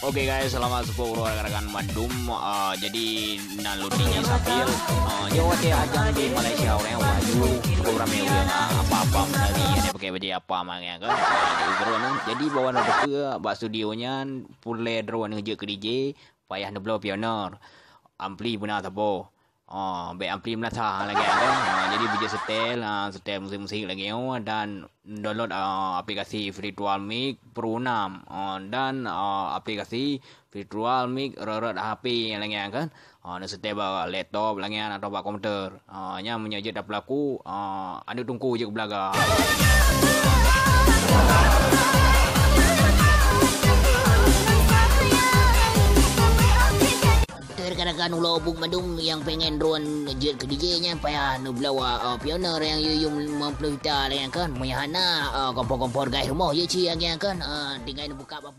Oke guys, selamat sepuluh rekan-rekan Bandung. Jadi nalutinya sambil Jawa teh ajang di Malaysia orang yang maju program yang apa-apa menari ini pakai baju apa makanya kan. Jadi bawa nak ke bak studionya pulai drone kerja ke DJ payah neblo pioner. Ampli pun apa. Baik ampli melata lagi kan. Jadi bija setel musik-musik lagi dan download aplikasi Virtual Mic Pro 6 dan aplikasi Virtual Mic Rorot HP lagi kan. Nak setel laptop lagi atau bak komputer. Nya menyajat dah pelaku ada tungku je ke belakang. Rekan-rekan ulau buk madum yang pengen drone jet ke DJ-nya payah nu belawa pioner yang yum 50 juta lah kan punya hana kompor-kompor gai rumah je ci yang kan dengan buka apa